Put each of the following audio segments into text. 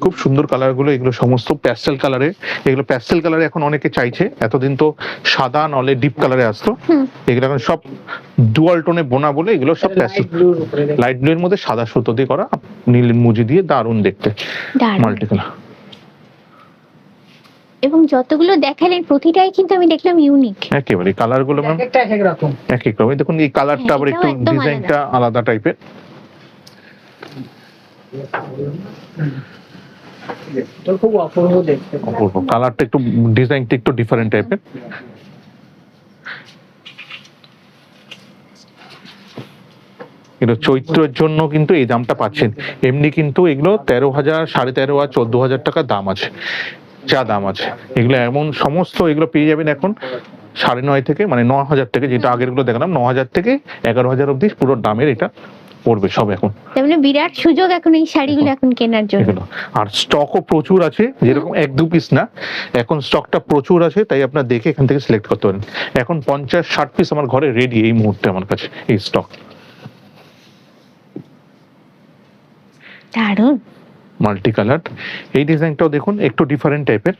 খুব সুন্দর কালার গুলো, এগুলো সমস্ত প্যাস্টেল কালারে। এগুলো প্যাস্টেল কালারে এখন অনেকে চাইছে, এতদিন তো সাদা নলে ডিপ কালারে আসতো, এগুলো এখন সব ডুয়াল টোনে বোনা বলে এগুলো সব প্যাস্টেল, লাইট ব্লু এর মধ্যে সাদা সুতো দিয়ে করা, নীল মুজি দিয়ে, দারুণ দেখতে মাল্টি কালার। এবং যতগুলো দেখালেন প্রতিটাই কিন্তু আমি দেখলাম ইউনিক, একেবারে কালার গুলো ম্যাম এক এক রকম, এক এক রকম। দেখুন এই কালারটা আবার একটু ডিজাইনটা আলাদা টাইপের, খুব অপূর্ব দেখতে, অপূর্ব কালারটা, একটু ডিজাইনটা একটু ডিফারেন্ট টাইপের। কিন্তু চৈত্রের জন্য কিন্তু এই দামটা পাচ্ছেন, এমনি কিন্তু এগুলো 13,000, 13,500, 14,000 টাকা দাম আছে, যা দাম আছে। এগুলো এমন সমস্ত এগুলো পেয়ে যাবেন এখন 9,500 থেকে, মানে 9,000 থেকে, যেটা আগের গুলো দেখালাম 9,000 থেকে 11,000 অব্দি পুরো দামের এটা পড়বে সব এখন। মানে বিরাট সুযোগ এখন এই শাড়িগুলো এখন কেনার জন্য। আর স্টকও প্রচুর আছে, যেরকম 1-2 পিস না, এখন স্টকটা প্রচুর আছে, তাই আপনার দেখে এখান থেকে সিলেক্ট করতে পারেন। এখন 50-60 পিস আমার ঘরে রেডি এই মুহূর্তে আমার কাছে এই স্টক। দারুণ মাল্টি কালার, এই ডিজাইনটাও দেখুন একটু ডিফারেন্ট টাইপের।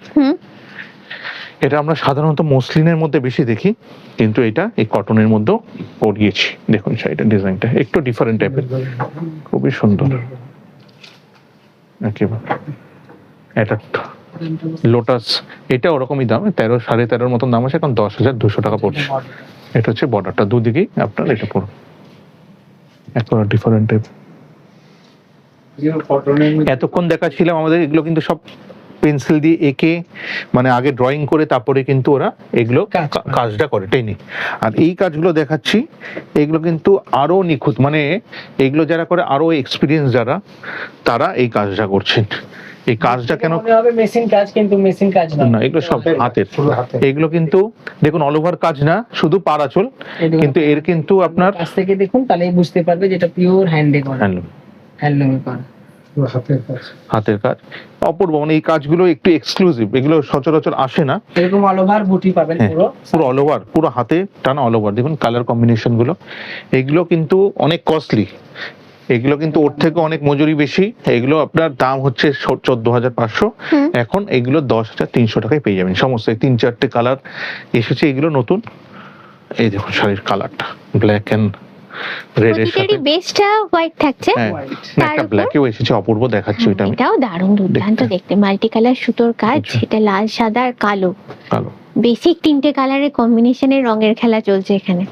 এটা আমরা সাধারণত মসলিনের মধ্যে বেশি দেখি, কিন্তু এটা এই কটনের মধ্যেও পরিয়েছি। দেখুন শাড়িটার ডিজাইনটা একটু ডিফারেন্ট টাইপের, খুবই সুন্দর। একেবারে এটা লোটাস, এটা ওরকমই দাম, 13-13.5 মতন দাম আছে, এখন 10,200 টাকা পড়ছে। এটা হচ্ছে বর্ডারটা দুদিকেই আপনার এটা পুরো একটা ডিফারেন্ট টাইপ। এতক্ষণ দেখাচ্ছিলাম আমাদের এগুলো কিন্তু সব পেন্সিল দিয়ে এঁকে, মানে আগে ড্রয়িং করে তারপরে কিন্তু ওরা এগুলো কাজটা করে টেনে। আর এই কাজগুলো দেখাচ্ছি, এগুলো কিন্তু আরো নিখুঁত, মানে এগুলো যারা করে আরো এক্সপিরিয়েন্স যারা, তারা এই কাজটা করছেন। এই কাজটা কেন হবে মেশিন কাজ, কিন্তু মেশিন কাজ না, এগুলো সব হাতের। এগুলো কিন্তু দেখুন অল ওভার কাজ না, শুধু পারাচল, কিন্তু এর কিন্তু আপনার কাছ থেকে দেখুন তাহলেই বুঝতে পারবে যেটা পিওর হ্যান্ডে করা, হ্যান্ডলুমে করা হাতের কাজ, অপূর্ব। মানে এই কাজগুলো একটু এক্সক্লুসিভ, এগুলো সচরাচর আসে না। এরকম অল ওভার বুটি পাবেন, পুরো অল ওভার, পুরো হাতে টানা অল ওভার। দেখুন কালার কম্বিনেশন গুলো, এগুলো কিন্তু অনেক কস্টলি, এগুলো কিন্তু ওর থেকে অনেক মজুরি বেশি। এগুলো আপনার দাম হচ্ছে 14,500, এখন এগুলো 10,300 টাকায় পেয়ে যাবেন সমস্ত। 3-4টে কালার এসেছে এগুলো নতুন। এই দেখুন শাড়ির কালারটা ব্ল্যাক এন্ড রেড এর সাথে, বেসটা হোয়াইট থাকছে, একটা ব্ল্যাকেও এসেছে, অপূর্ব দেখাচ্ছে ওইটা। এটাও দারুণ দুর্দান্ত দেখতে, মাল্টি কালার সুতোর কাজ, এটা লাল, সাদা আর কালো, বেসিক 3টে কালারের কম্বিনেশনের রঙের খেলা চলছে এখানে।